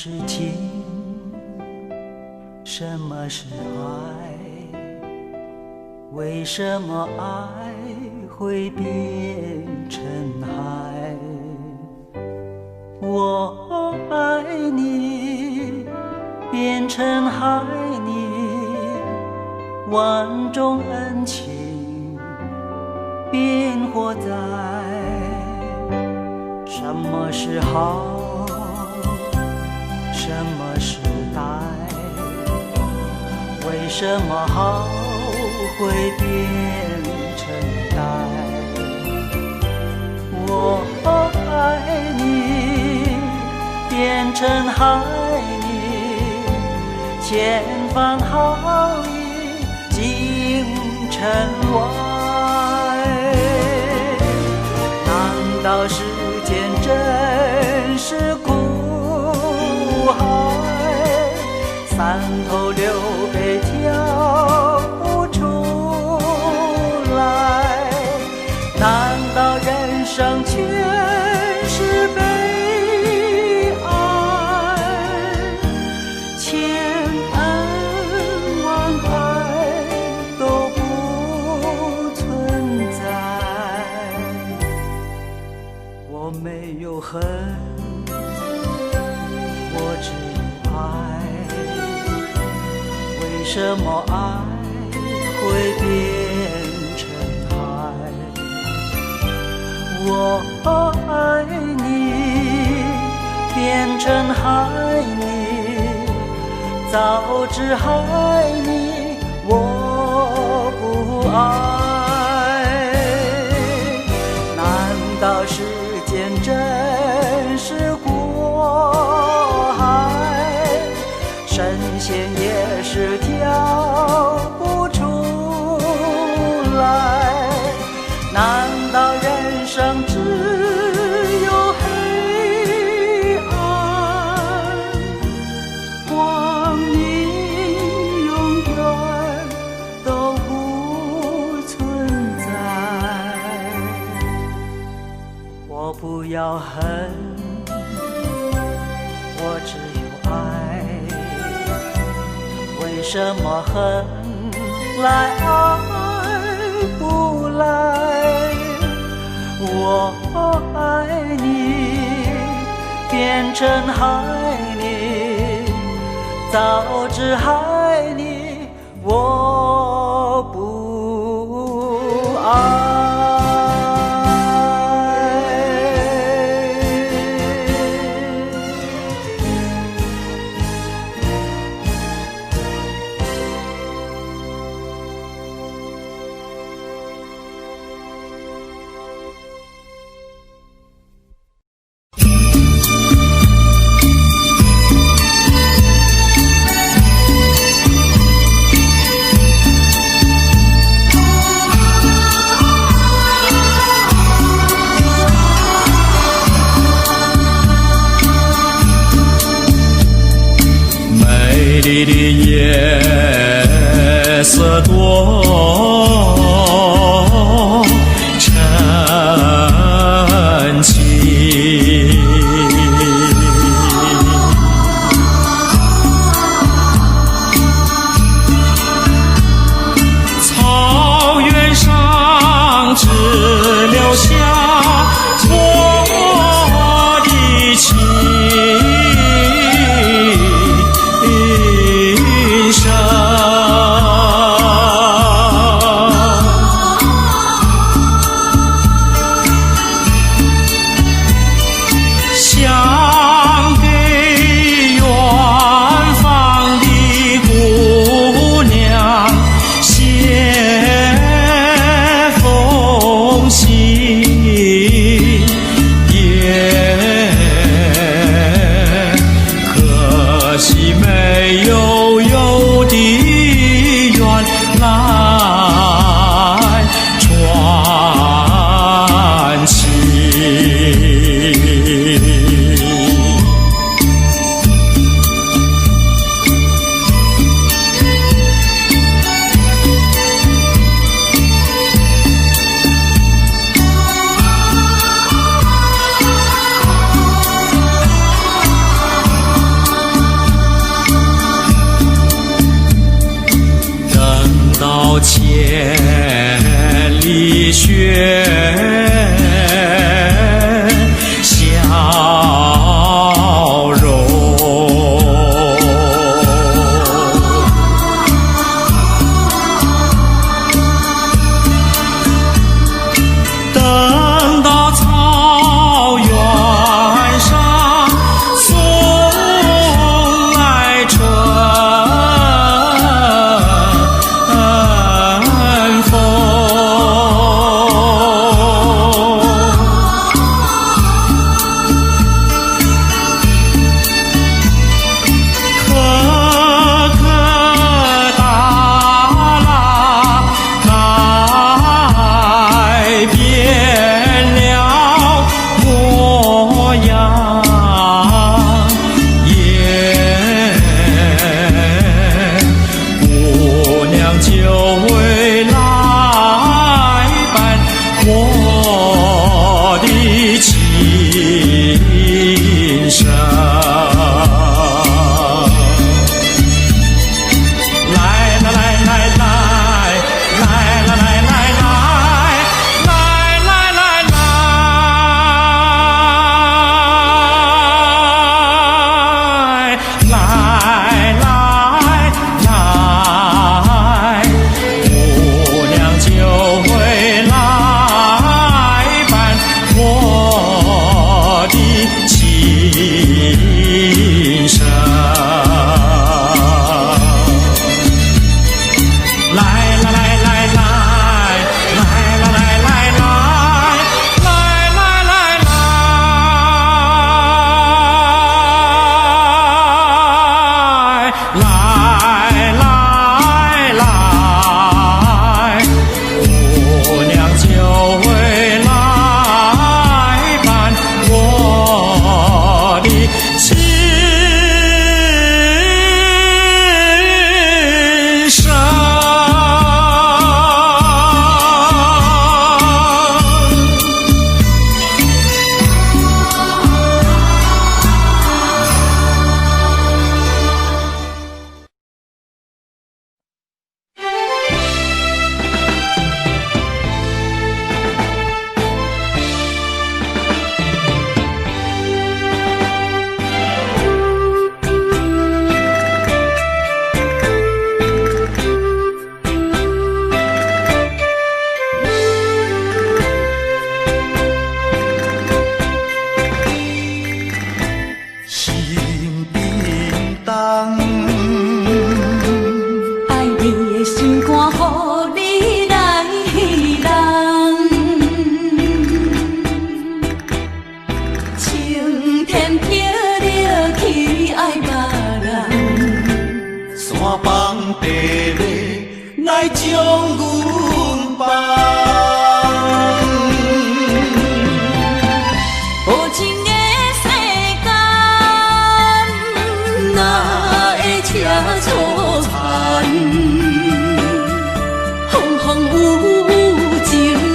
是情，什么是爱？为什么爱会变成海？我爱你，变成海你，万种恩情变活在。什么是好？什么是歹？为什么好会变成歹？我爱你，变成海你，千番好意尽成歪。难道世间真是苦海，三头六臂跳不出来？难道人生全是悲哀？千恩万爱都不存在。我没有恨，我只有爱。为什么爱会变成海？我爱你，变成海你，早知害你我不爱。难道世间真是过海？神仙也是跳不出来。难道人生只有黑暗？光阴永远都不存在。我不要恨，我只有爱。为什么恨来爱不来？我爱你，变成海你，早知害你我不爱。美丽的夜色多沉静，草原上只留下我的情深。千里雪笑容。等到草原上送来春风，可可达拉改变了模样，耶，姑娘就会来伴我的琴声。来来来来来来来来来来来来来，姑娘就会来伴我的琴声。来来来来来来来来来来来来来来来来，姑娘就会来伴我的琴声。心叮当，爱你的心肝，予你来人。青天飘落去爱别人，山崩地裂来将阮放。无情的世间，哪会车错牵？风风雨雨情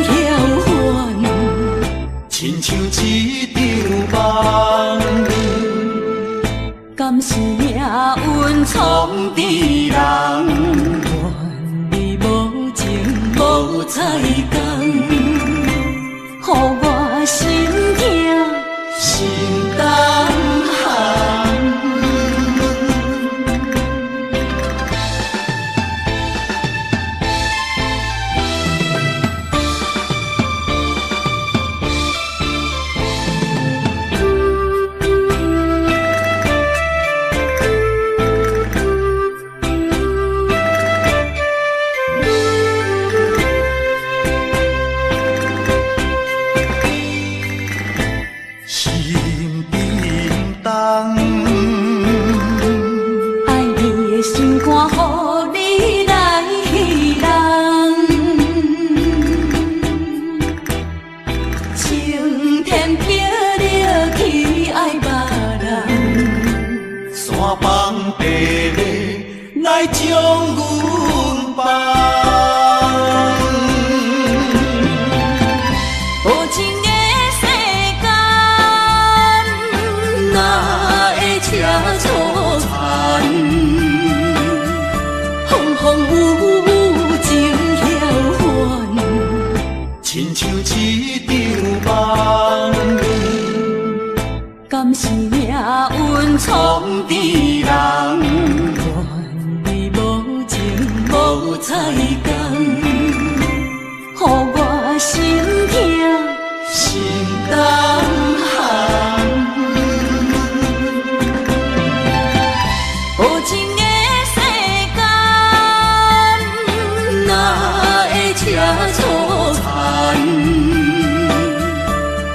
遥远，亲像一场梦，敢是命运闯的人？愿你无情无彩工，予我心痛心动寒。来将阮放。无情的世间，哪会车错牵？风风雨雨情彩工，予我心痛心动寒。无情的世间，哪会车错残？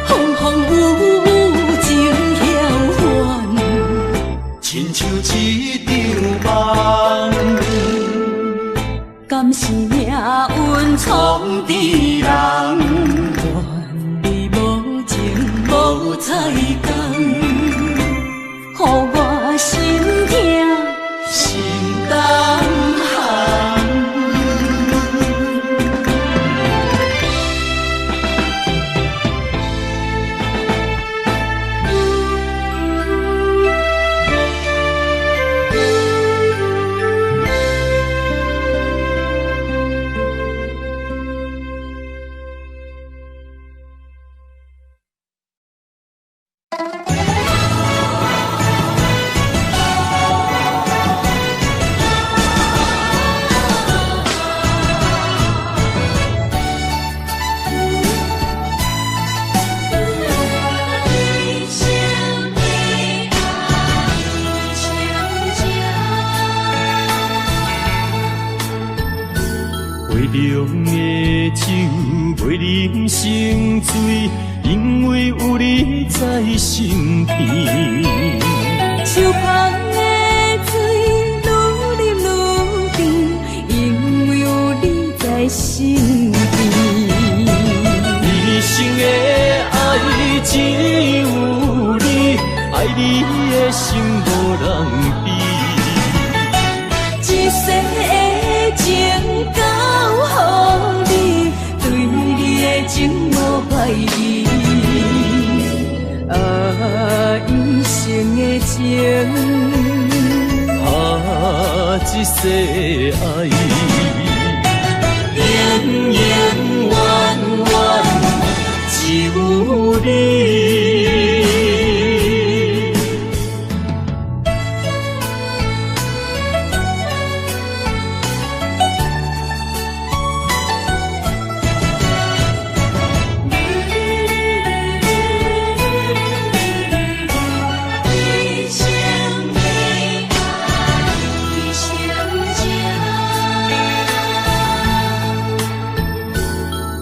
风风雨雨情晓还，亲像一场梦。敢是命运创治人？怨你无情无彩工，予我心痛心动寒。杯中的酒，袂啉成醉，因为有你在身边。手捧的水，愈啉愈甜，因为有你在身边。一生的爱只有你，爱你的心无人比。一世的情交予你，对你的情无怀疑。一生的情，一世爱，永永远远只有你。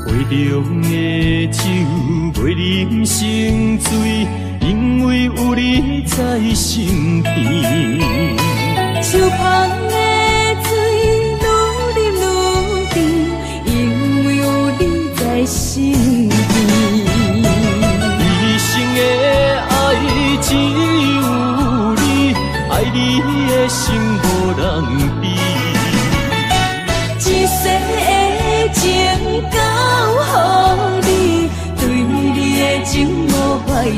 杯中的酒，袂啉成醉，因为有你在身边。手捧的水，愈啉愈甜，因为有你在身边。一生的爱只有你，爱你的心无人比。一世的情交予你，对你的情无怀疑。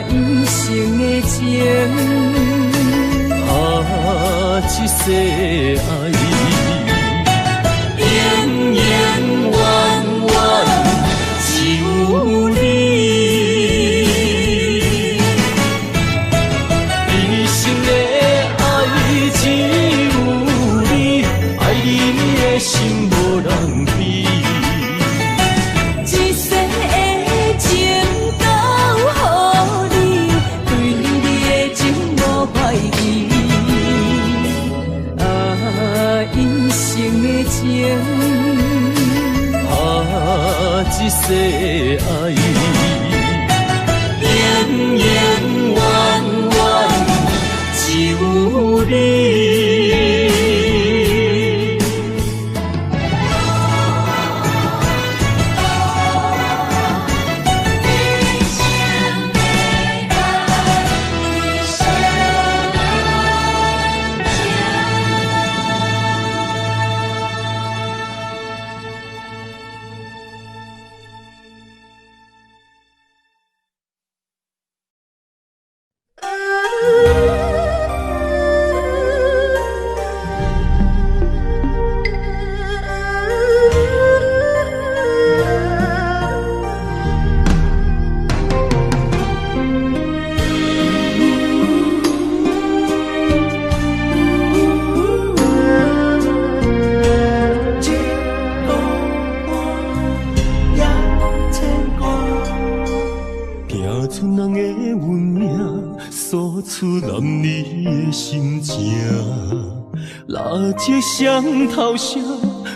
一生的情，一世爱，永永远远只有你。一生的爱只有你，爱你的心无人比。一世的情交予你，对你的情无怀疑。一生的情，一世爱，永永远远只有你。你的心情，蜡烛双头声，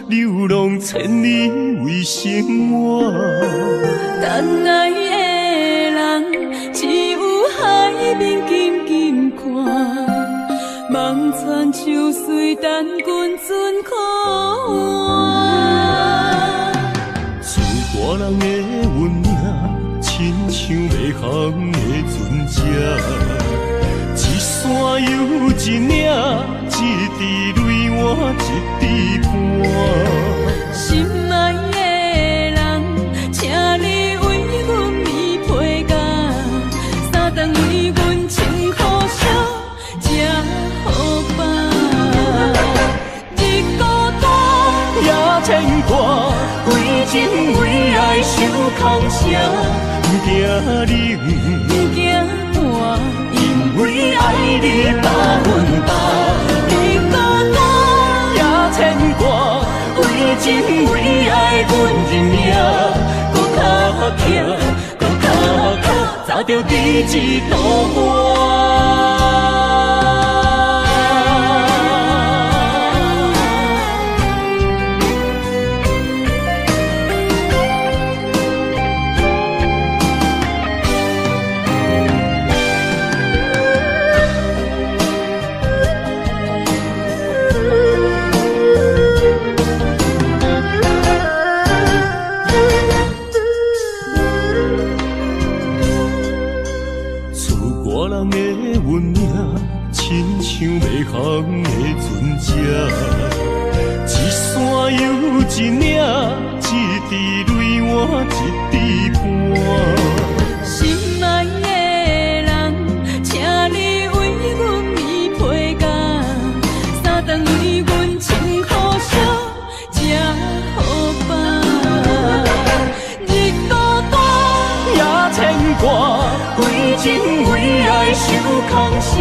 流浪千里为生活。等爱的人，只有海面静静看，望穿秋水，等君准可换。厝大人的温影，亲像袂航的船只，一山又一岭，一滴泪换一滴汗。心爱的人，请你为阮披被甲，三顿为阮穿好烧，吃好饱。日孤单也牵挂，为情为爱受空城，不惊冷，不惊寒，因为爱你百分百。日孤单也牵挂，为情为爱阮认命，搁较强，搁较强，早着第一道我。像袂航的船只，一山又一岭，一滴泪换一滴汗。心爱的人，请你为阮披被甲，三顿为阮穿好烧，吃好饱。日孤单也牵挂，为情为爱受空城。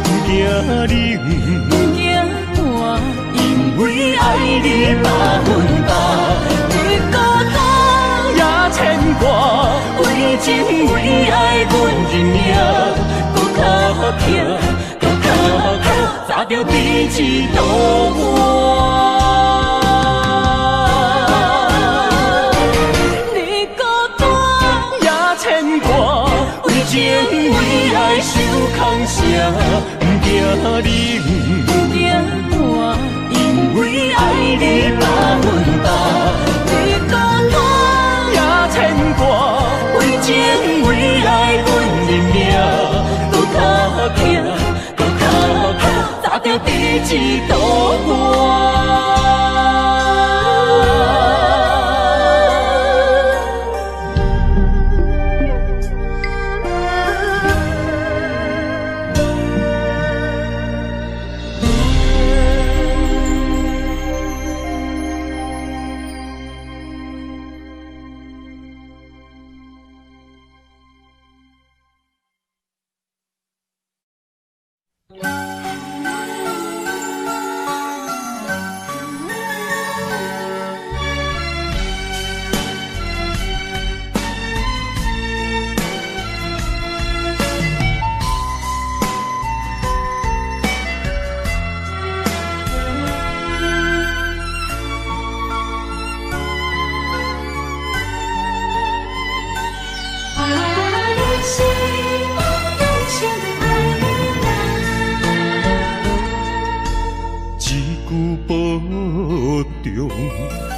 不惊冷，不惊寒，因为爱你百分百。日孤单也牵挂，为情为爱阮认命，搁较强，搁较强，早着第一道我。日孤单也牵挂，为情为爱受空城。不惊冷，不惊寒，因为爱你百分百。日孤单也牵挂，为情为爱阮认命，搁较强，搁较强，早着第一道我。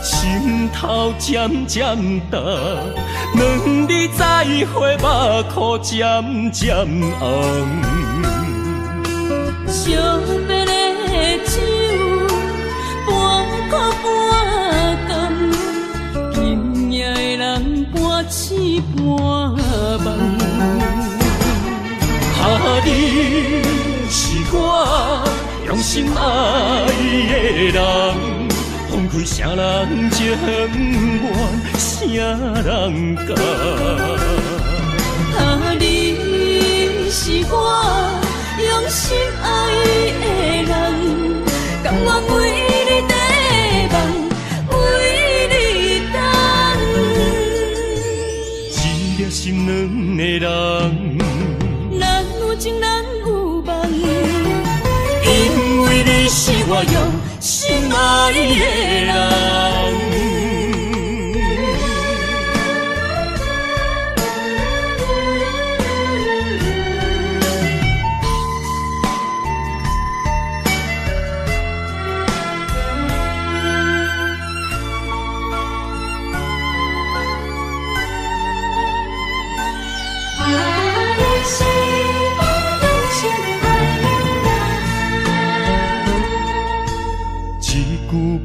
心头渐渐重，两日再会，目眶渐渐红。惜别的酒，半苦半甘，今夜的人半醒半梦。你是我用心爱的人。放开啥人情愿，啥人教？你是我用心爱的人，甘愿为你地梦，为你等。一粒心两个人，人有情人有梦，你是我用心爱的人。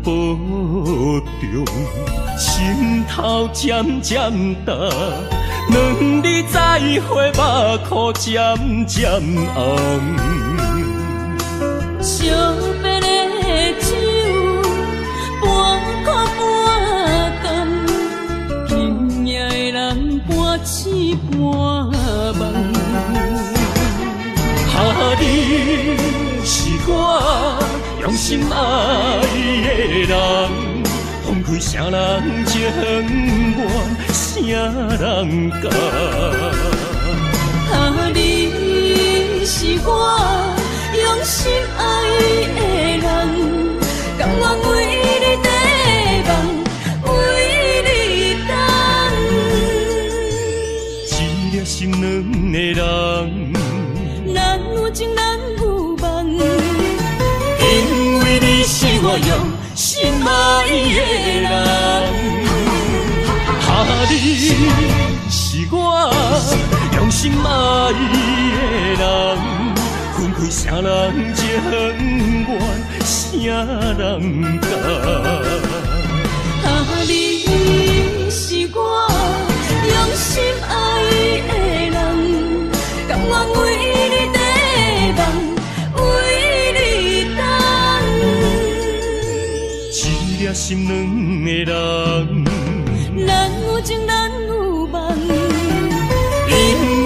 保重，心头渐渐重，两日再会，目眶渐渐红。惜别的酒，半苦半甘，今夜的人半醒半梦。你是我用心爱的人，放开啥人情愿，啥人甘？你是我用心爱的人，甘愿为你地梦，为你等。一粒心两个人，咱有情咱有梦。因为你是我用心爱的人，你是我用心爱的人，分开啥人情愿，啥人甘？你是我用心爱的人，甘愿为你地梦，为你等。一粒心两个人，咱有情咱有梦。因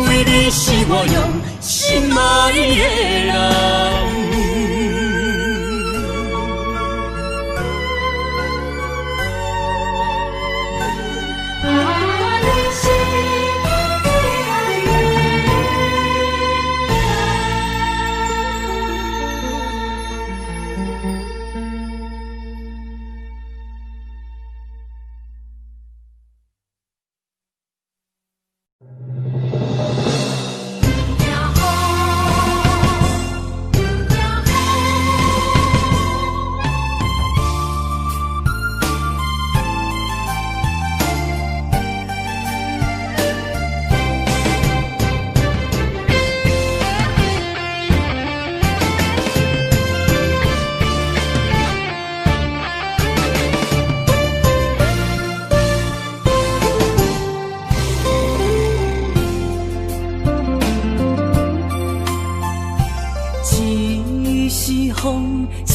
为你是我用心爱的人。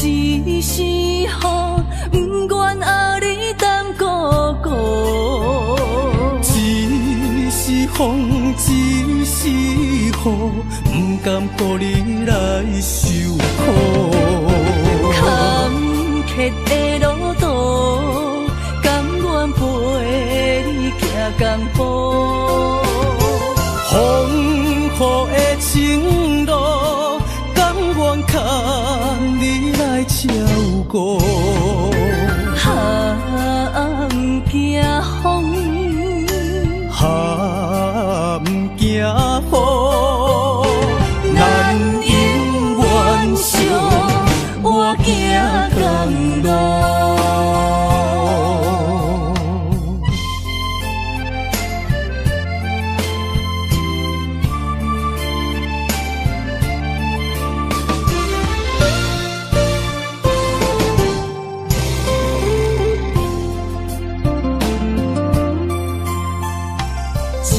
一是雨，不愿爱你等孤孤。一是风，一是雨，不甘乎你来受苦。坎坷的路途，甘愿陪你行江湖。风雨的情路，甘愿牵你来照顾。不惊风，不惊雨，咱永远相活行同路。一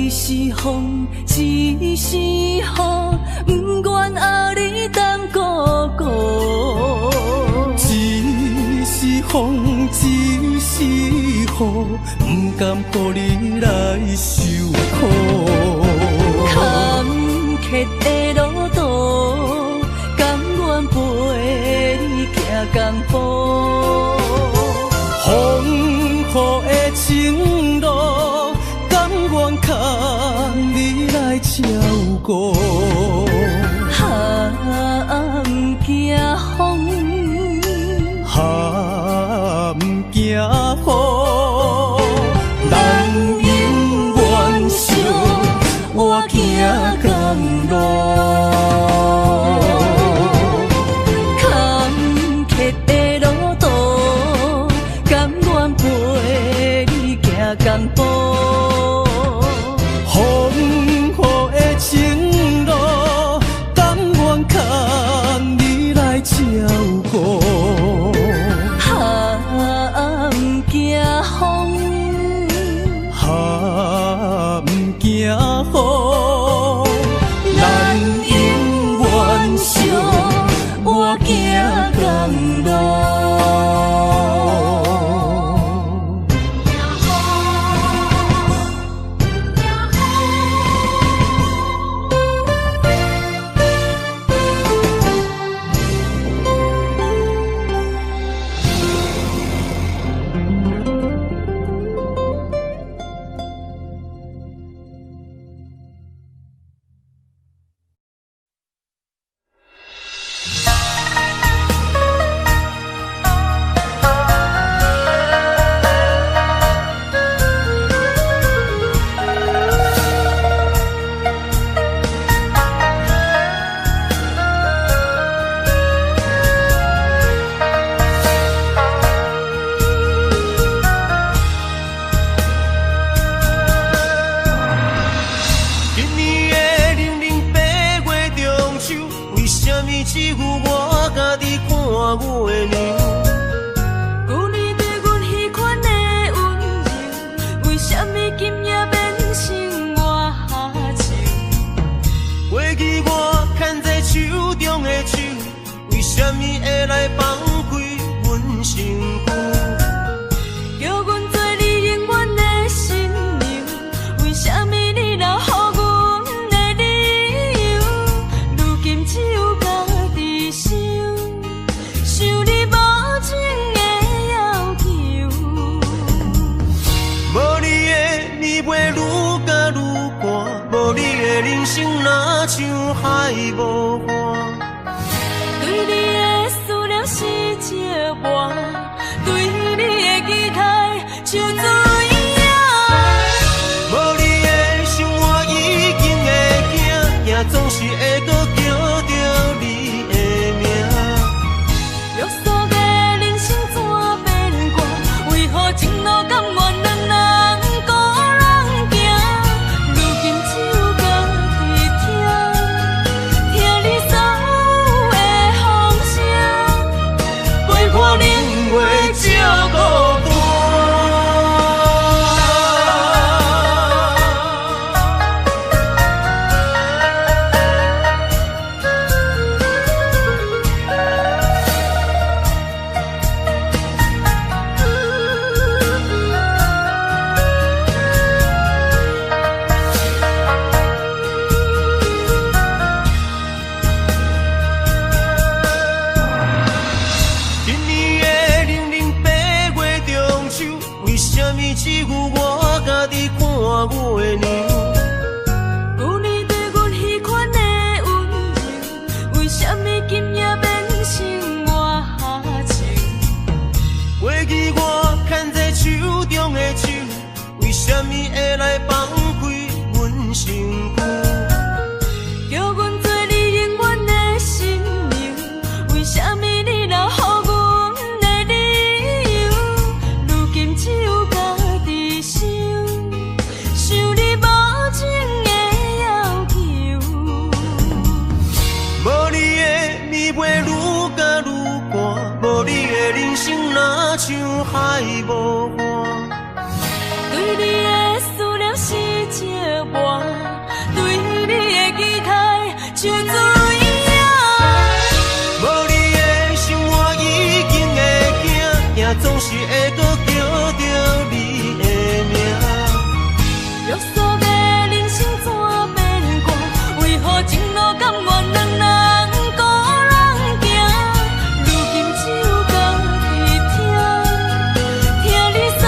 是风，一是雨，不愿爱你等孤孤。一是风，一是雨，不甘乎你来受苦。坎坷的路途，甘愿陪你行江湖。风雨的情路，甘愿牵你来照顾。不惊风。哈，不惊雨，人永远相我行公路。坎坷的路途，甘愿陪你行共步。风雨的情路，甘愿牵你来照顾。哈，不惊风，哈，不惊雨，咱永远相我行共路。只有我家己看月亮。旧年对阮迄款的温柔，为什么今夜变成我下情？过去我牵在手中的手，为什么会来放开阮身躯？叫阮做你永远的新娘，为什么你留予阮的理由？如今只有家己想，想你无情的要求。无你的年月愈加愈寒，无你的人生若像海无岸。对你的思念是一碗，对你的期待像水影。无你的生活已经会惊，也总是会搁叫着你的名。约束的人生怎变卦？为何情路甘愿两人孤人行？如今只有家己听，听你所有的风声，陪看年月照孤单。今年的00八月中秋，为什么只有我家己看月亮？旧年对阮迄款的温柔，为什么今夜变成我下情？过去我牵在手中的手，为什么会来放开阮身躯？叫阮做你永远的新娘，为什么你留予阮的理由？如今只有家己想，想你无情的要求。无你的年月愈加愈寒，无你的人生若像海无岸。对你的思念是一碗，对你的期待像水影。无你的生活已经会惊，也总是会搁叫着你的名。约束的人生怎变卦？为何情路甘愿两人孤人行？如今只有家己听，听你所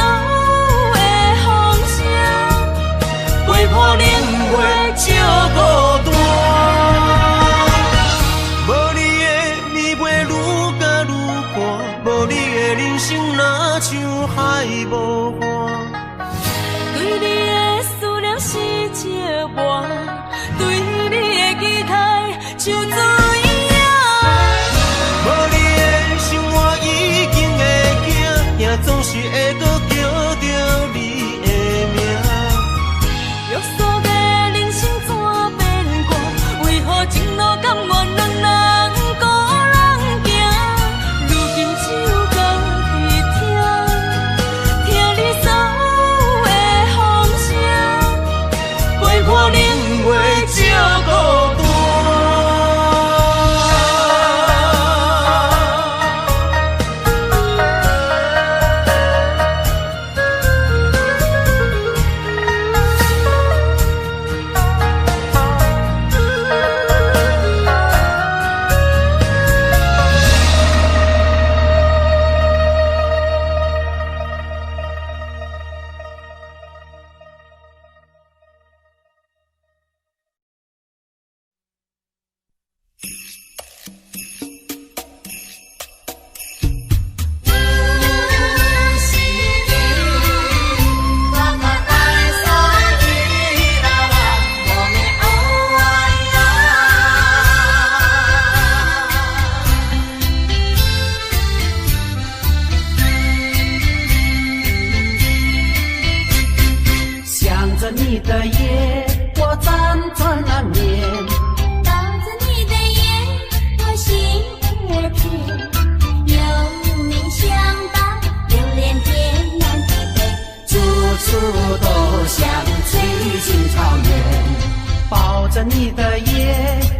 着你的夜，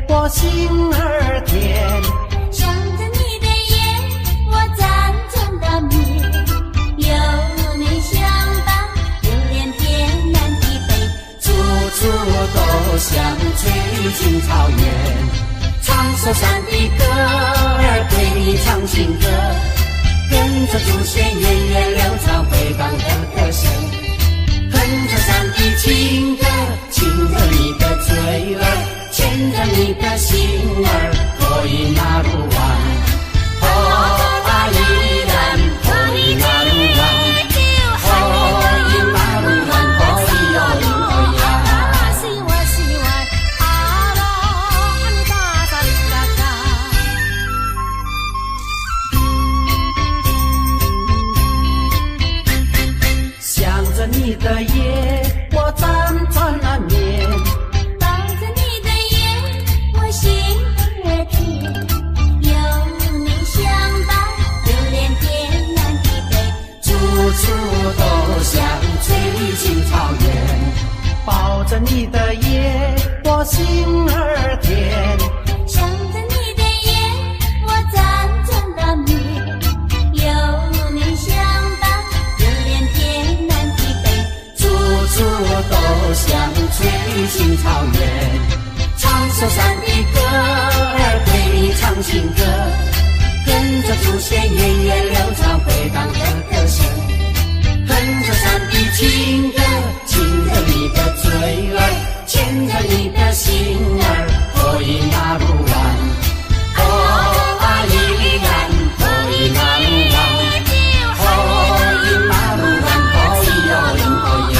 我心儿甜。想着你的夜，我辗转的眠。有你相伴，流连天南地北，处处都像翠青草原。唱首山的歌儿，对你唱情歌，跟着祖先源远流长回荡的歌声。哼着山的情歌，亲着你的嘴儿，牵着你的心儿，可以那路弯。哦啊依然可以那路弯，可以那路弯，可以有可以啊。想着你的夜，我辗转难眠。抱着你的夜，我心儿甜。有你相伴，流连天南地北，处处都像翠青草原。抱着你的夜，我心儿甜。想着你的夜，我辗转的眠。有你相伴，流连天南地北，处处都像翠青草原。唱首山的歌儿，对你唱情歌，跟着祖先源远流长回荡的歌声。哼着山的情歌，亲着你的嘴儿，牵着你的心儿，可以那路弯。哦啊依然可以那路弯，可以那路弯，可以有灵可以啊。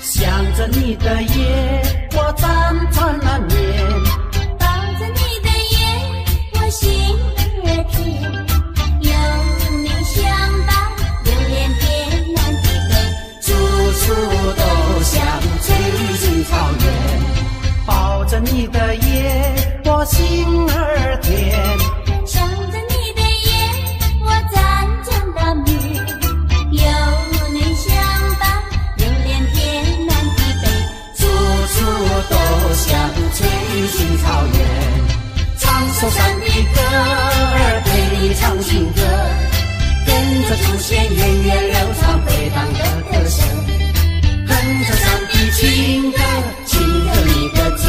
想着你的夜，我辗转难眠。抱着你的夜，我心儿甜。有你相伴，流连天南地北，处处都像翠青草原。抱着你的夜，我心儿甜。想着你的夜，我辗转的眠。有你相伴，流连天南地北，处处都像翠青草原。唱首山的歌儿，对你唱情歌，跟着祖先源远流长回荡的歌声。哼着山的情歌，亲着你的嘴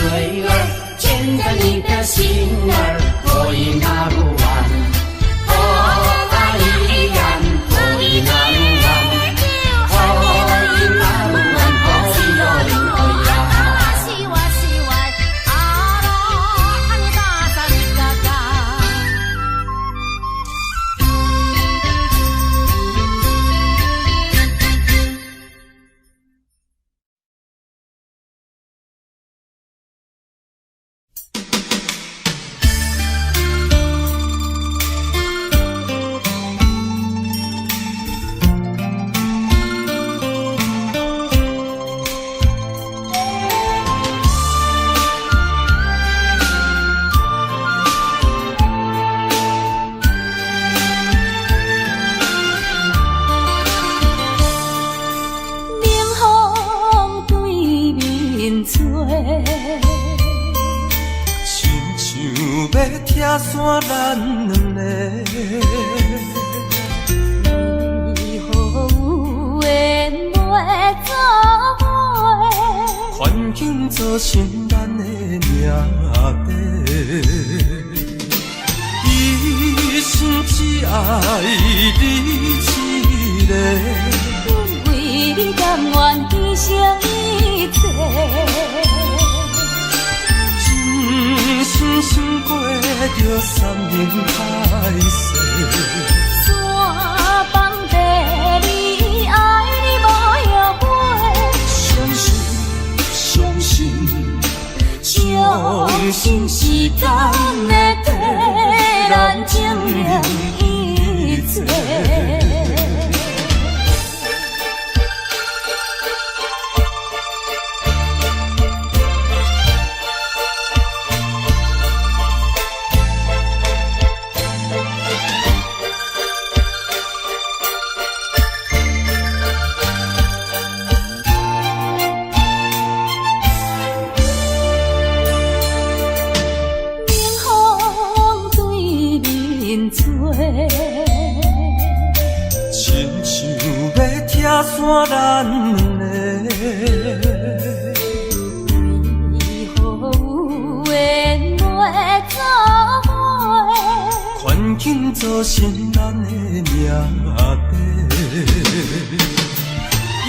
儿，牵着你的心儿，可以那路弯。哦啊依然可以那路弯，可以那路弯，可以有灵可以啊。要听山咱两个，为何有缘袂做伙？环境造成咱的命底，一生只爱你一个，阮为你甘愿牺牲一切。深深过着三年海誓，山崩地离，爱你无后悔。相信相信相信时间会替咱证明一切。打散咱两个。为何有缘袂做伙？环境造成咱的命地。一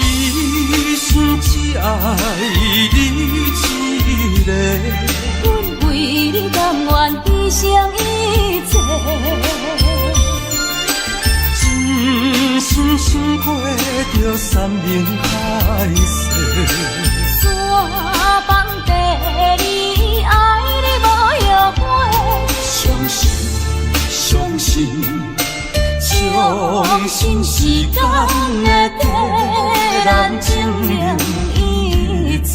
生只爱你一个，阮为你甘愿牺牲一切。真心想过着山盟海誓，山崩地离，爱你无后悔。相信相信相信时间会替咱证明一切。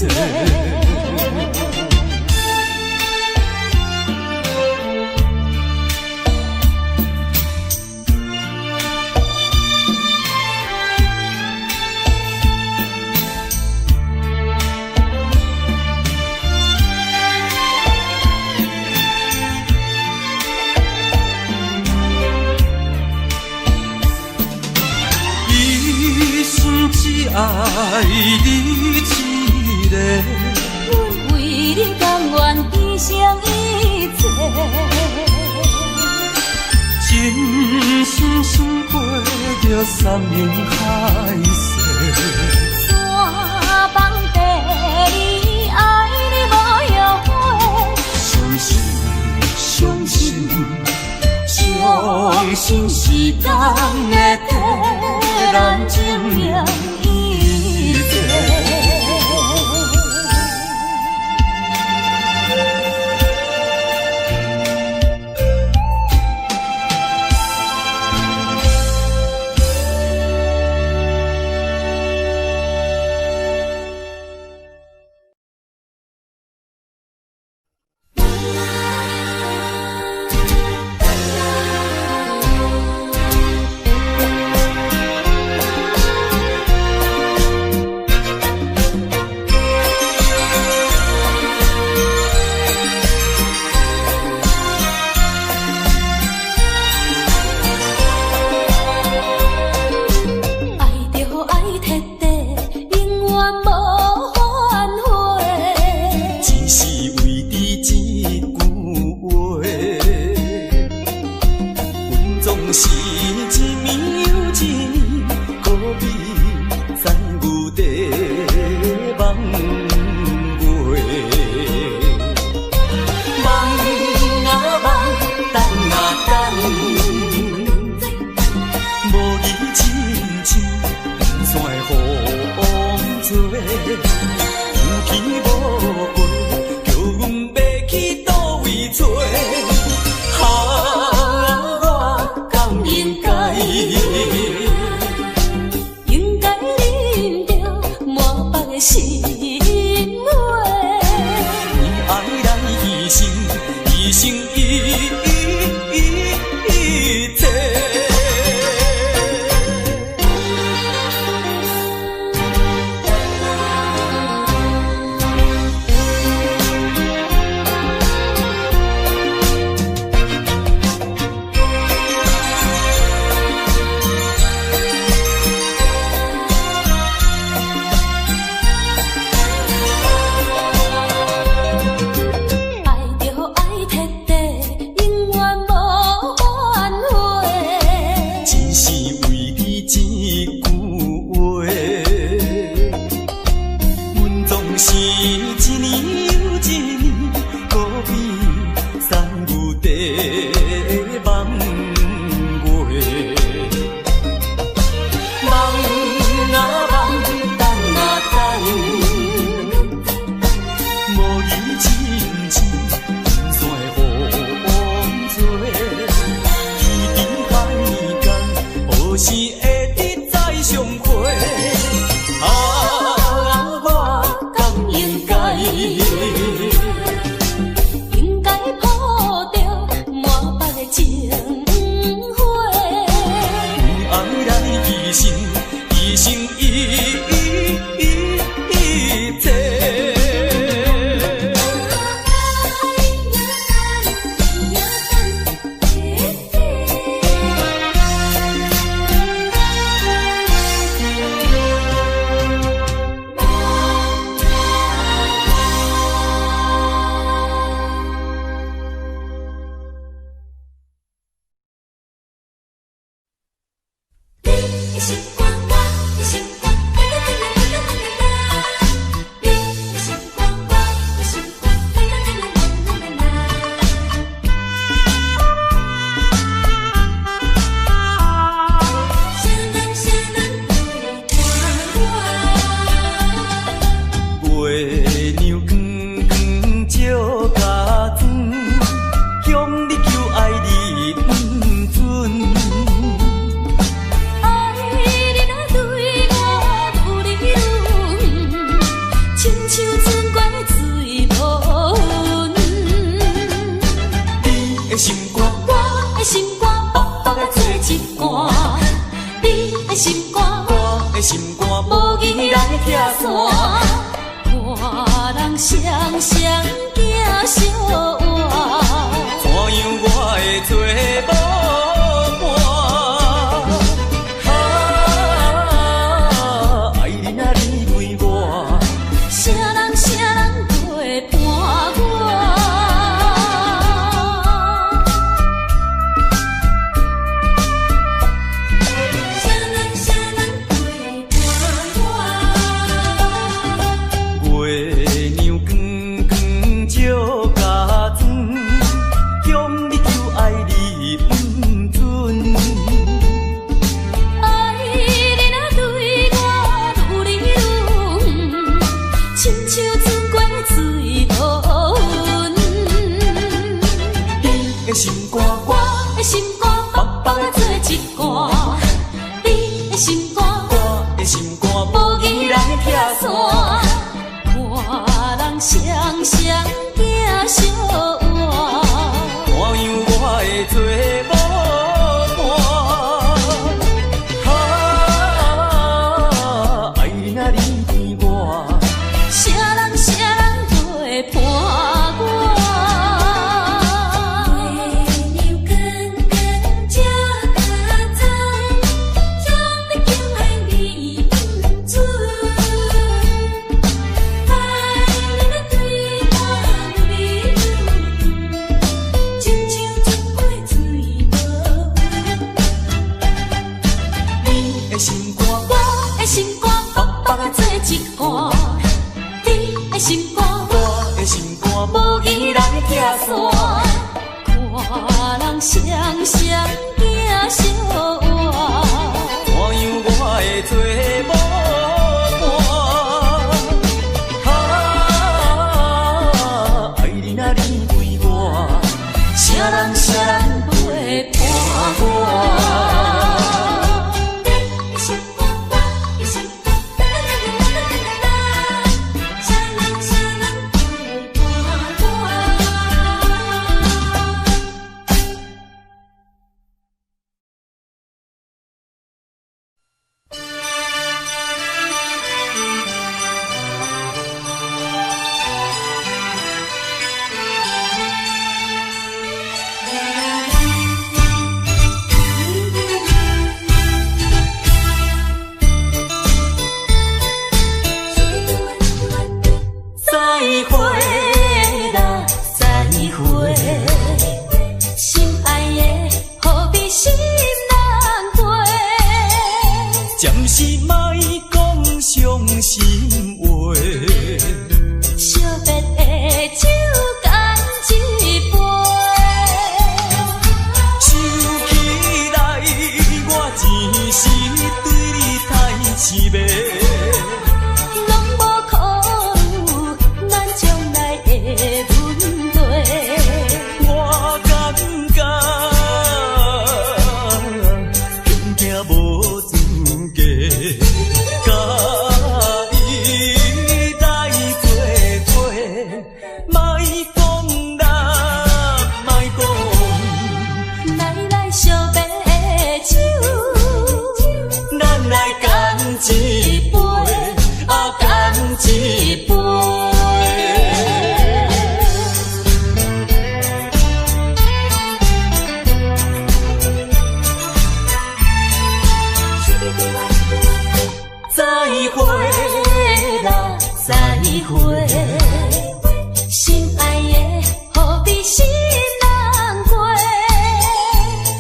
只爱你一个，阮为你甘愿牺牲一切。真心想过着山盟海誓，山崩地离，爱你无后悔。相信相信相信时间会替咱证明一切。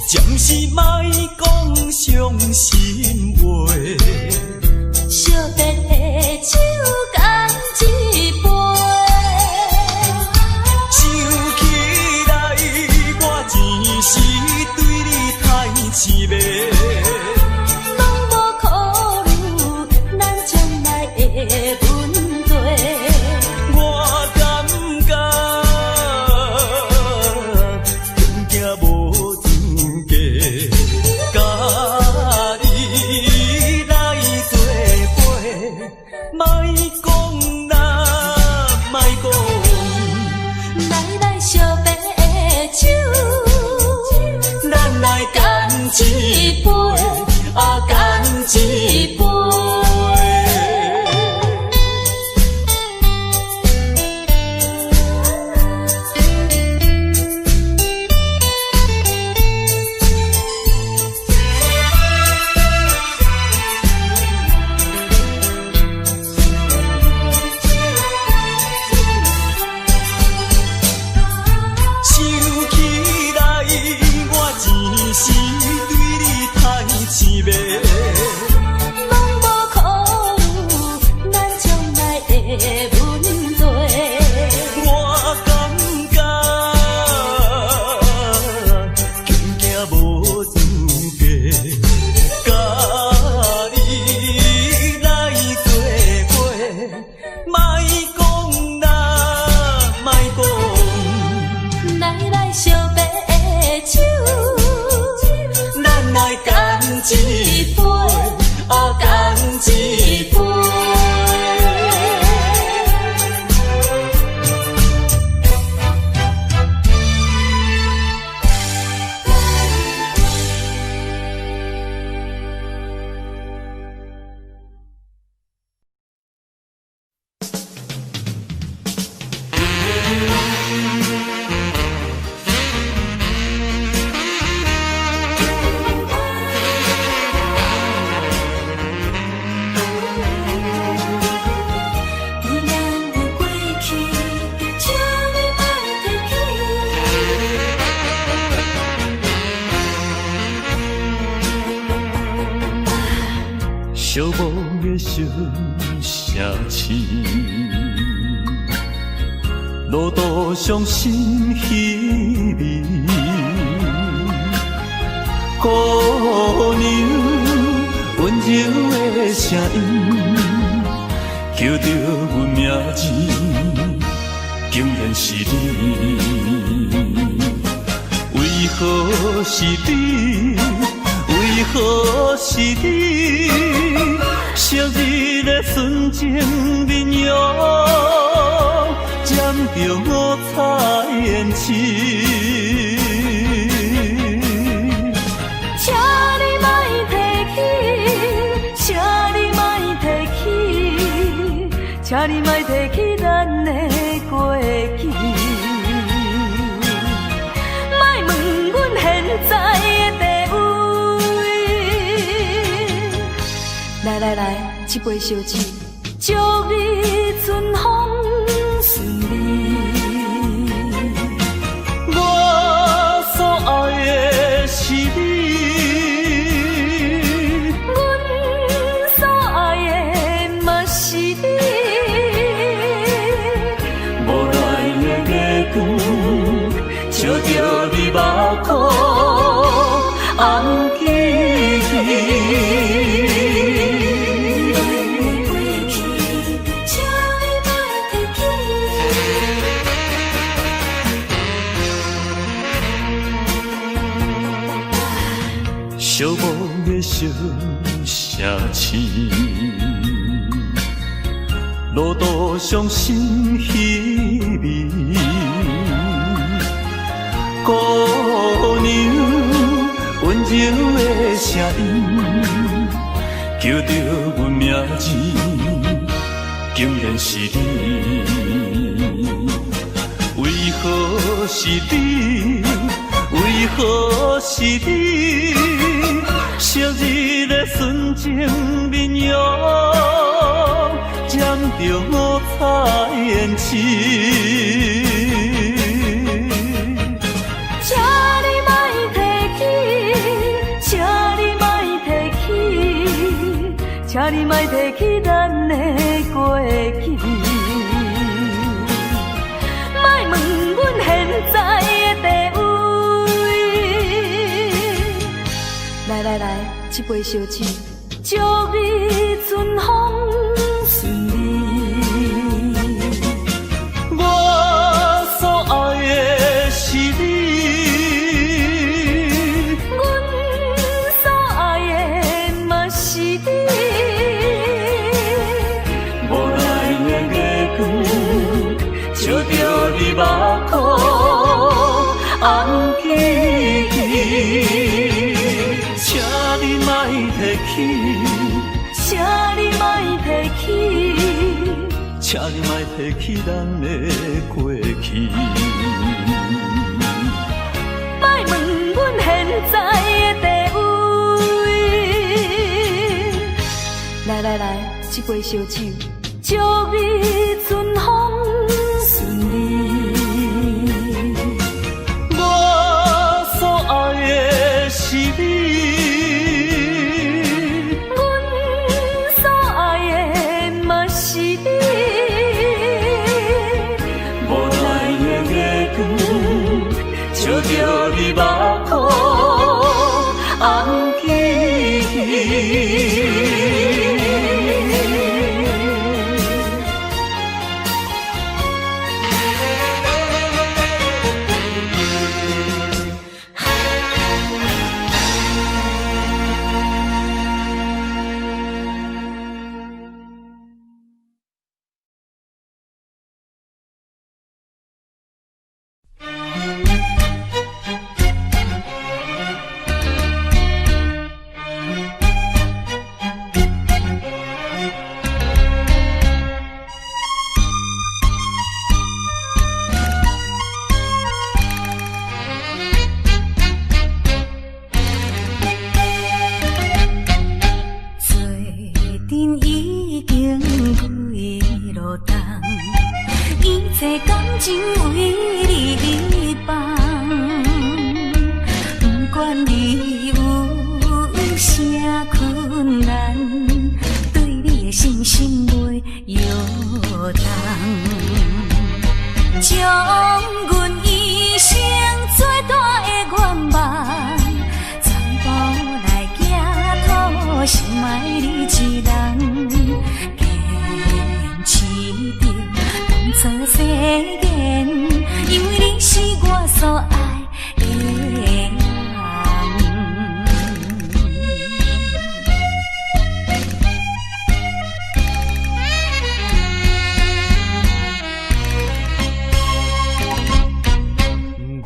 暂时莫讲伤心话。一杯。寂寞的小城市，路途上心稀微，姑娘温柔的声音，叫着阮名字，竟然是你。为何是你？为何是你？昔日的纯情面容，染着五彩胭脂。请你莫提起，请你莫提起，请你莫提起咱的过去。莫问阮现在的地位。来来，一杯烧酒，祝你春风顺利。我所爱的是你，阮所爱的嘛是你。无奈的月光，照着你目眶，红记记。寂寞的小城市，路途上心稀微，姑娘温柔的声音，叫着阮名字，竟然是你。为何是你？为何是你？昔日的纯情面容，染着五彩胭脂。请你莫提起，请你莫提起，请你莫提起咱的过去。莫问阮现在的地位。来，一杯烧酒，祝你春风顺利。我所爱的是你，阮所爱的嘛是你。无奈的月光，照着你目眶，红记记。请你莫提起，请你莫提起，请你莫提起咱的过去。莫问阮现在的地位。来，一杯烧酒，祝你春风顺利。我所爱的是你。照着你目眶，红记记。阵已经归路东，一切感情为你放。不管你有啥困难，对你的信心袂摇动，将阮一生最大的愿望，全部来寄托心爱你一人，坚持着当作誓言，因为你是我所爱的人。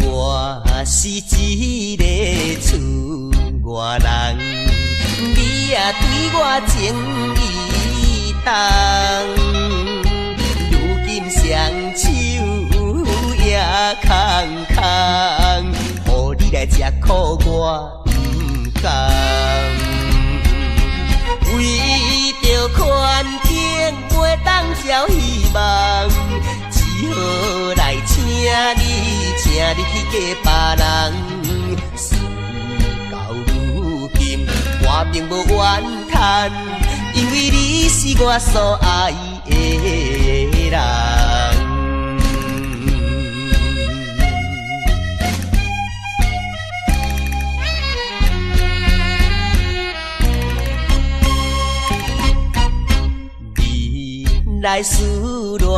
我是一个厝外人，你也对我情意重，如今双手也空空，予你来吃苦我不甘，为着环境袂当交希望，只好来请你去嫁别人。事到如今，我并无怨叹，因为你是我所爱的人。你来思恋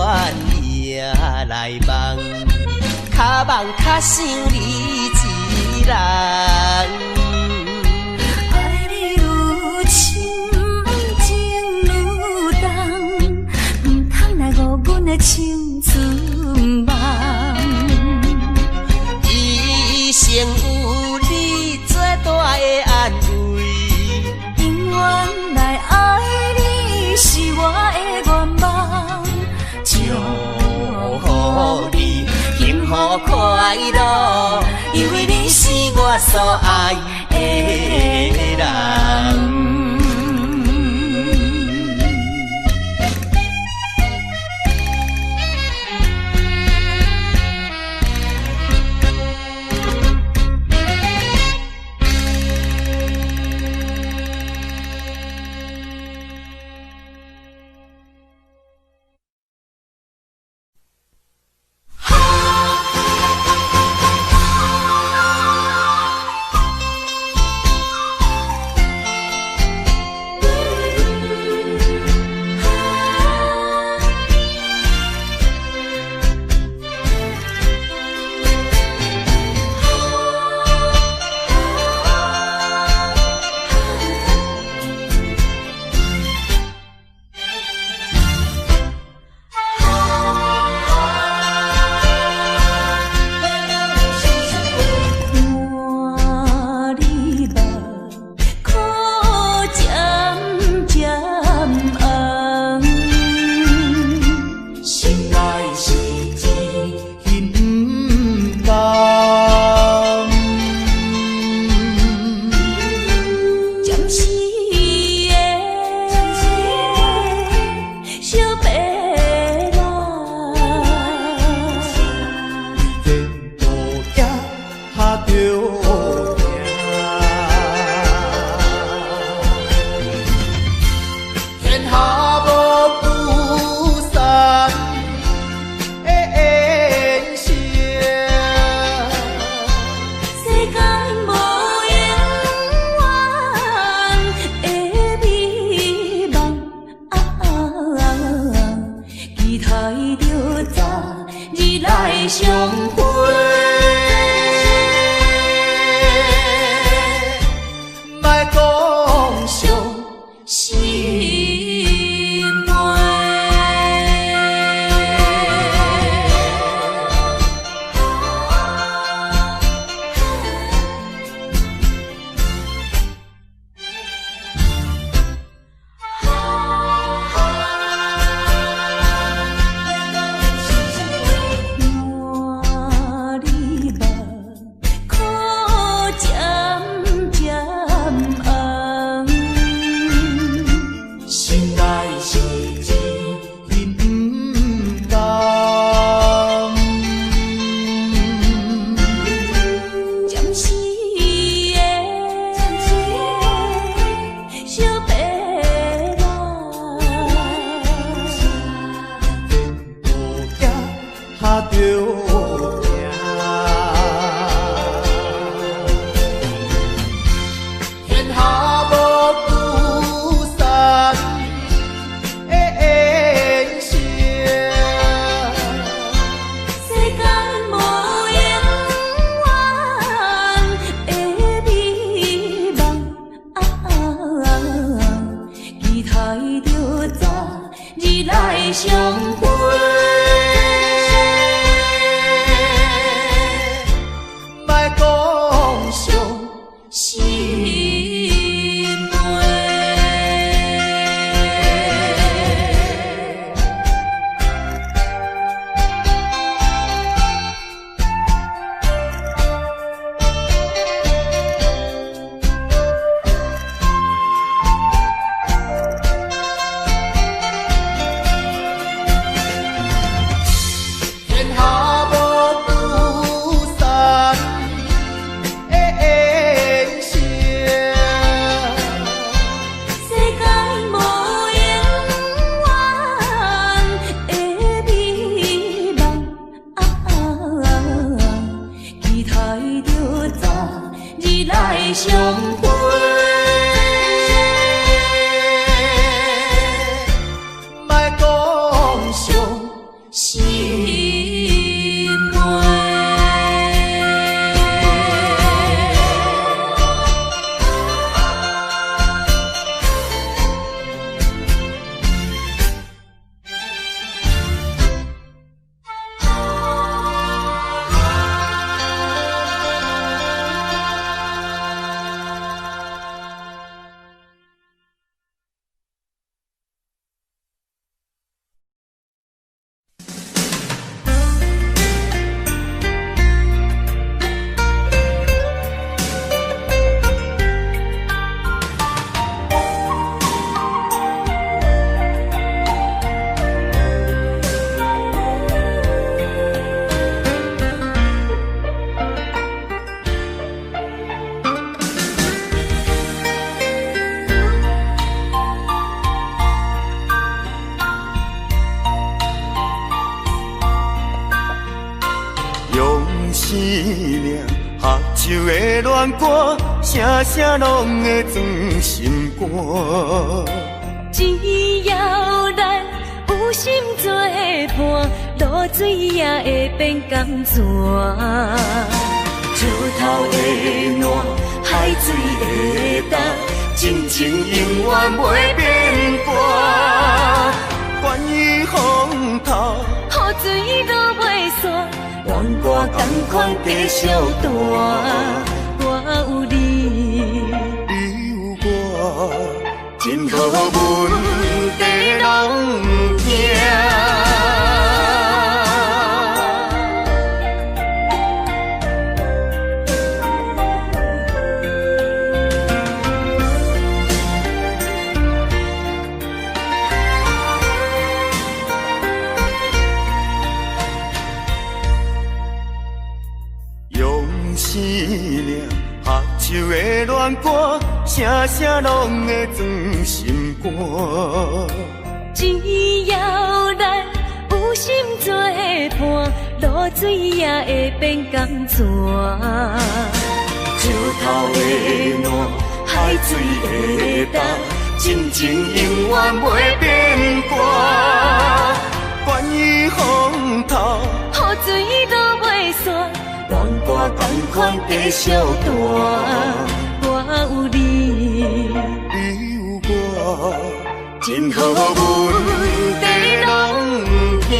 也来梦，较梦较想你一人。爱你愈深，情愈重，唔通来误阮的青春梦。一生有你最大的安慰，永远来爱你是我的愿望。祝福你幸福快乐，因为你是我所爱的人。期待着早日来相会。莫讲伤心。相会，莫讲伤心话。生命合唱的恋歌，声声拢会装心肝。只要咱有心做伴，露水也会变甘泉。石头的暖，海水的干，真情永远袂变卦。关于风头，雨水都袂散。愿我同款继续弹，我有你，你有我，真好阮地拢行。生命合唱的恋歌，声声拢会装心肝。只要咱有心做伴，露水也会变甘泉。石头的暖，海水的干，真情永远袂变卦。关于风头，雨水都袂散。愿我同款继续弹，我有你，你有我，真好阮地拢行。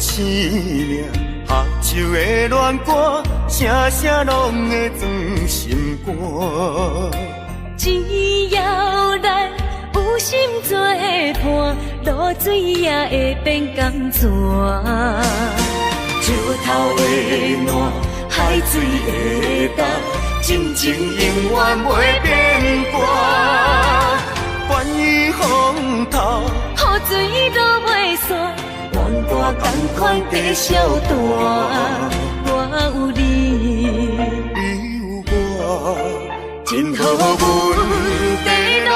生命合唱的恋歌，声声拢会装心肝。只要咱有心做伴，露水也会变甘泉。石头的暖，海水的干，真情永远袂变卦。关于风头，雨水都袂散。愿我同款继续弹，我有你，你有我，真讨问题拢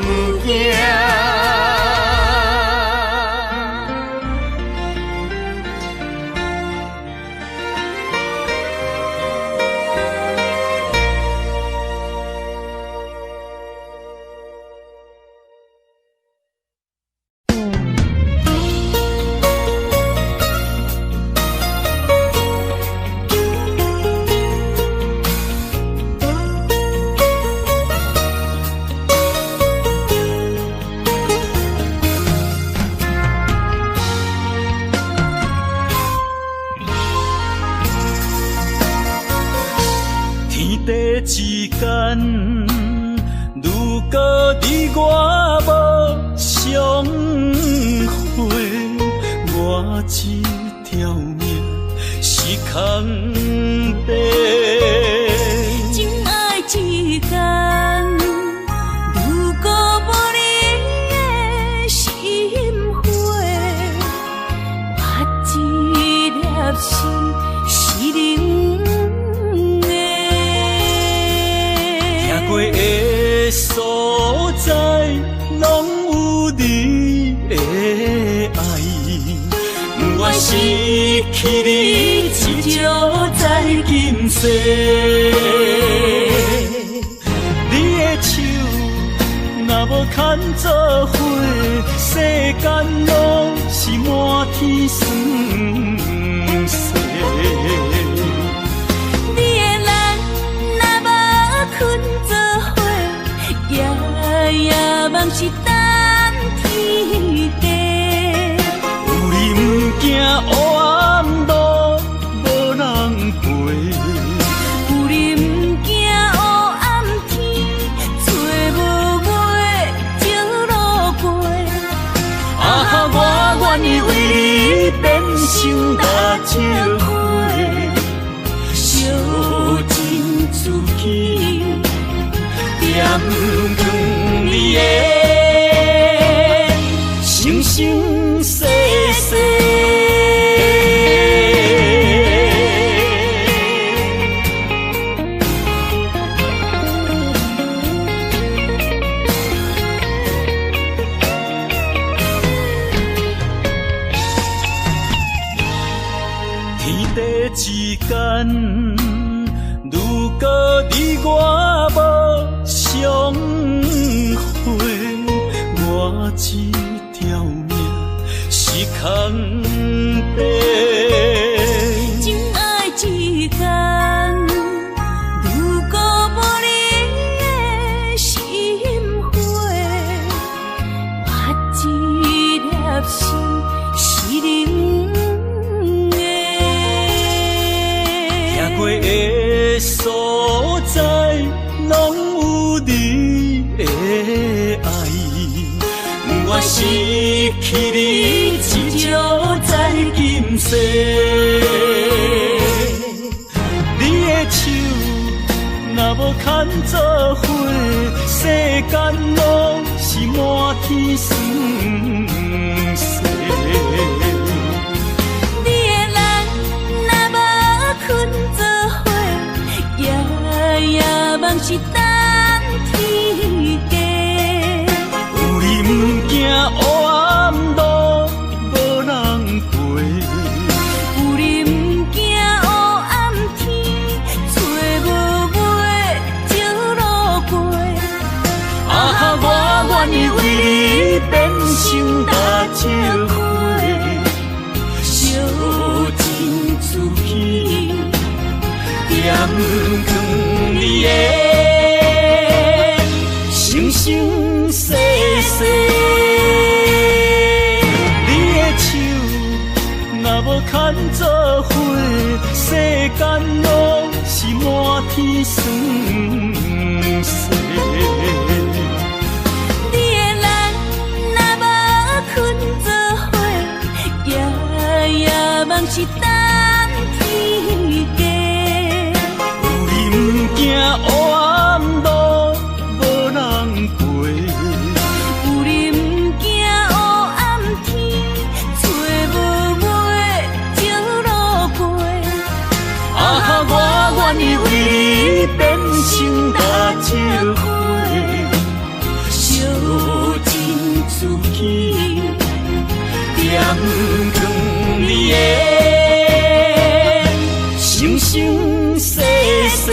不惊。之间，如果你我无相会，我这条命是空白。情爱之间，如果无你的心花，我这粒心是冷。过的所在，拢有你的爱。我失去你，只少在今世。你的手若无牵做伙，世间拢是满天酸涩。夜梦是等天地，有你不惊黑暗路无人陪，有你不惊黑暗天，找无尾情路过。啊，我愿意为你变成大石花，烧尽自己，点光你的生生世世。天地之间，如果你我无相会，我这条命是空白。情爱之间，如果无你的心花，我这粒心是冷的。行过的所在，拢有你的爱。我失去你，只少在今世。你的手若无牵做伙，世间拢是满天酸涩。你的人若无困做伙，夜梦是等天地。有你不惊黑暗路无人陪，有你不惊黑暗天，找无尾情路过。啊，我愿意为你变成大石花，烧尽自己，点光你的生生世世。你的手若无牵做伙，世间拢是满天酸涩。你的人若无困做伙，夜梦是等天地。有你不惊黑暗路无人陪，有你不惊黑暗天，找无尾情路过。啊，我愿意为你变成大石花，烧尽自己，点光你的生生世世。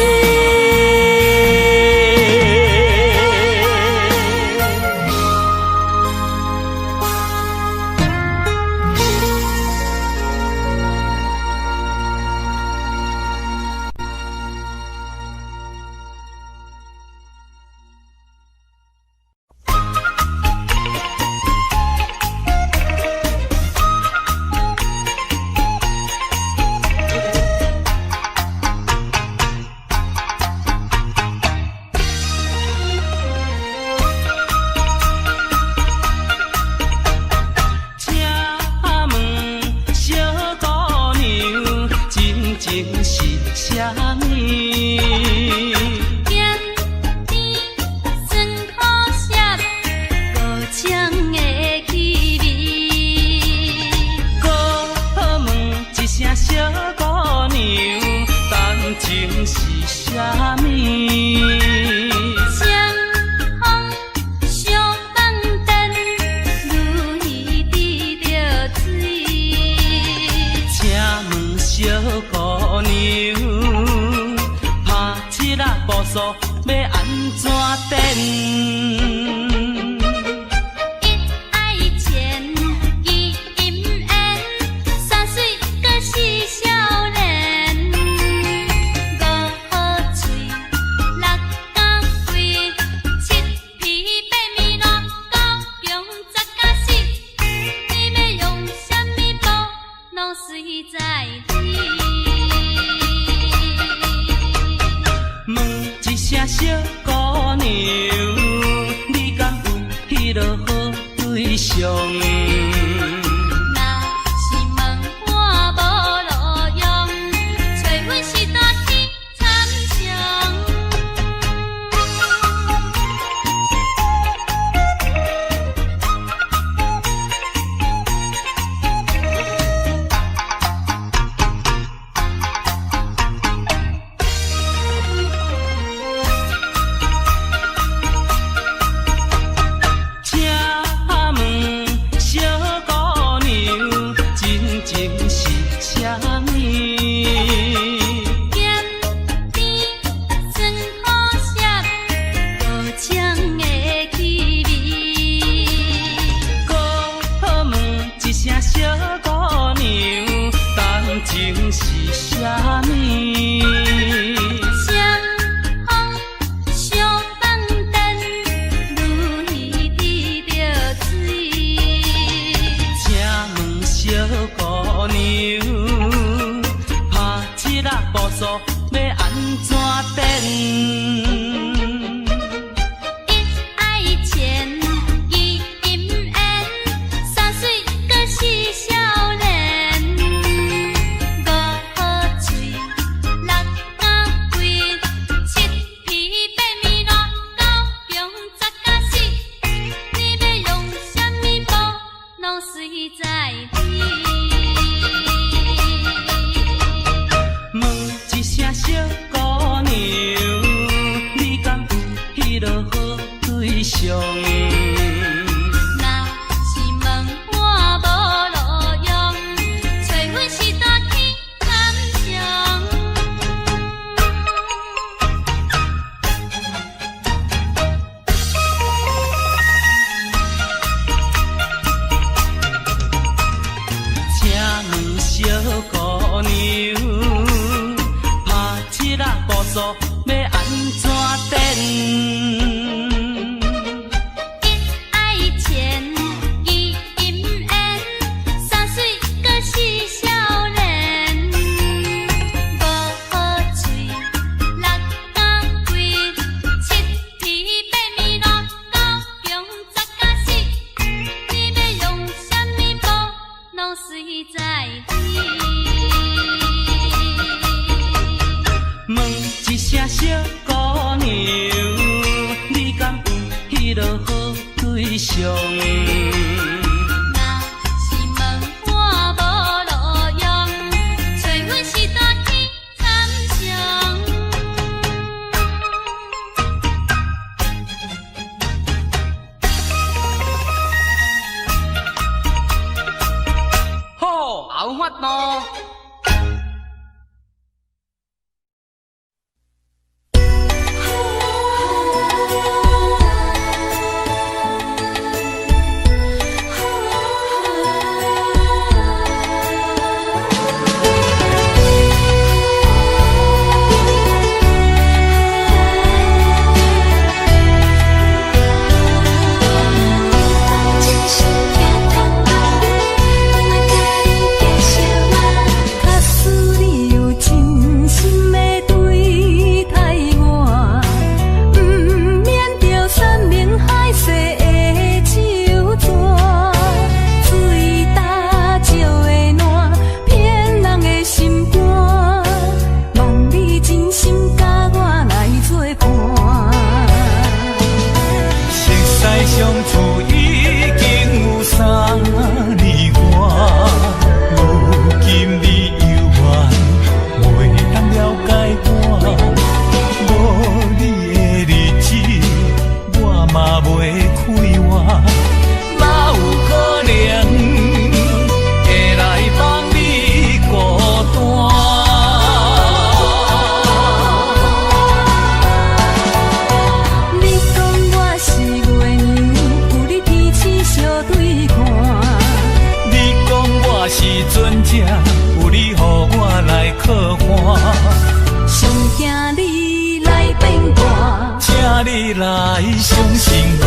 来相信我，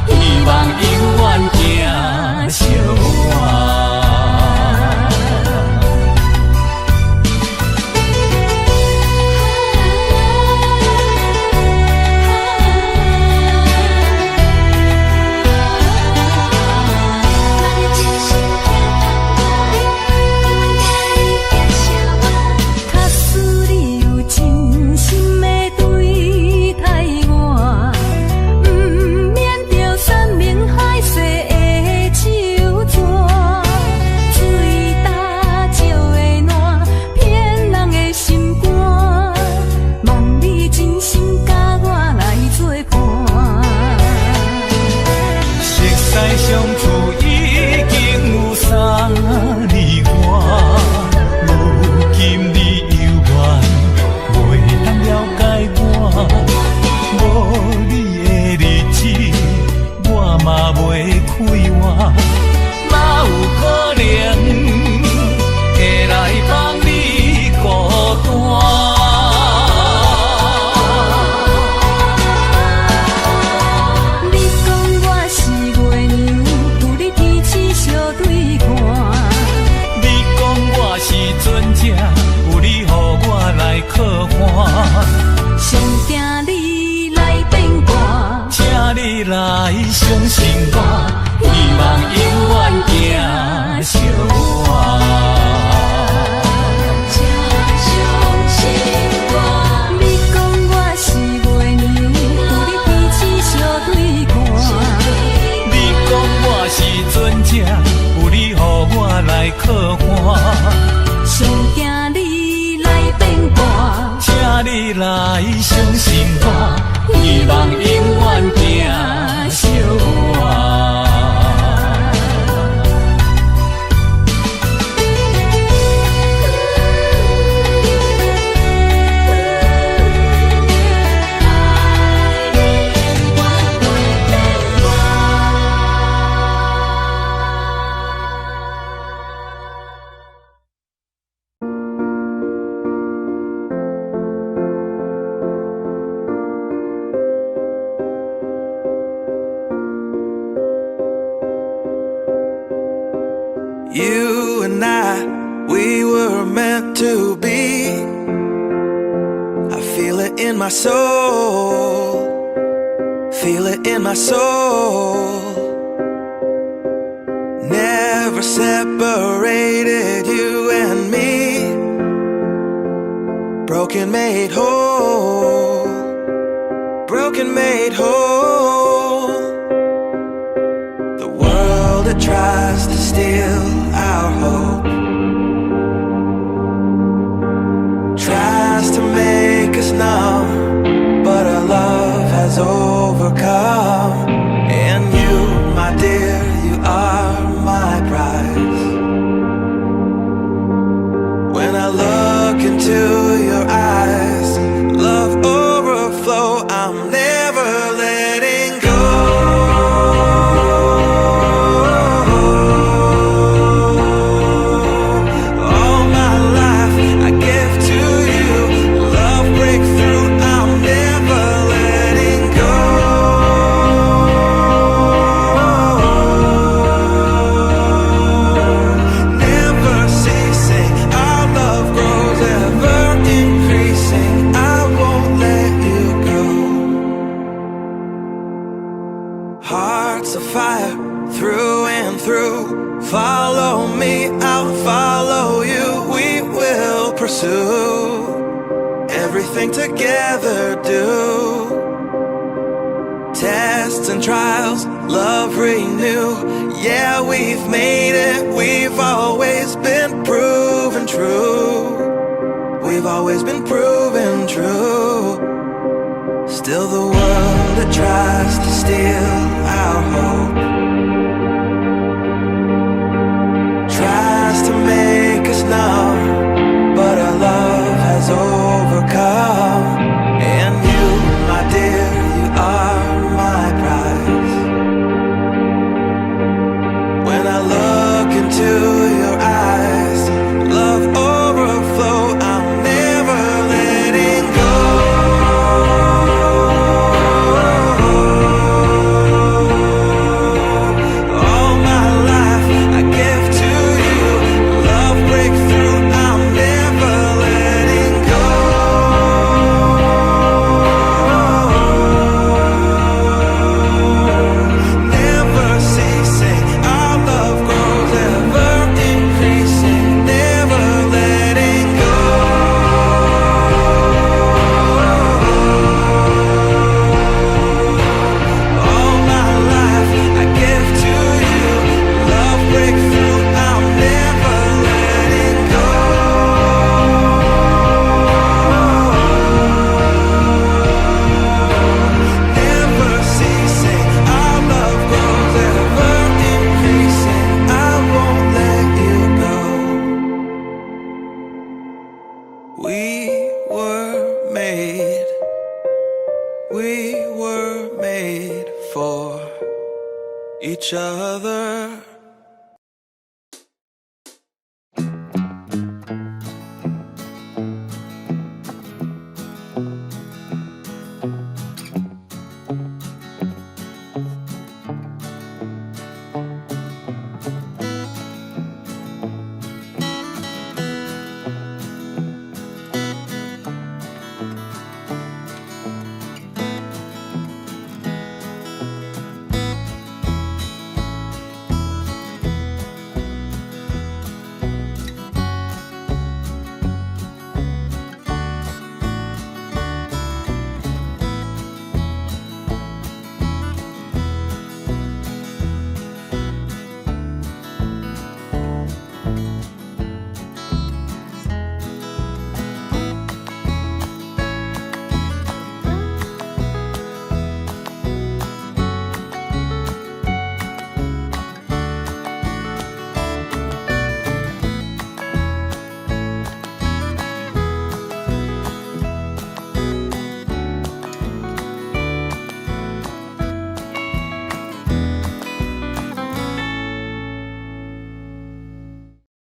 希望永远行相伴。来相信我，希望永远行相伴。相信我，你讲我是月娘，有你天星相对看。你讲我是船只，有你予我来靠岸。上惊你来变卦，请你来相信我，希望永远行相伴。You and I, we were meant to be. I feel it in my soul, feel it in my soul. Never separated, you and me. Broken made whole, broken made whole. The world that tries to steal our hope tries to make us numb, but our love has overcome. And you, my dear, you are my prize. When I look into your eyes, love overflow, I'm never letting go. Hearts of fire through and through. Follow me, I'll follow you. We will pursue everything together, do tests and trials, love renew. Yeah, we've made it, we've always been proven true. We've always been proven true. Still the world that tries to steal our hope tries to make us numb, but our love has overcome. And you, my dear, you are my prize. When I look into your eyes, love overflow, I'm never letting go. made for each other.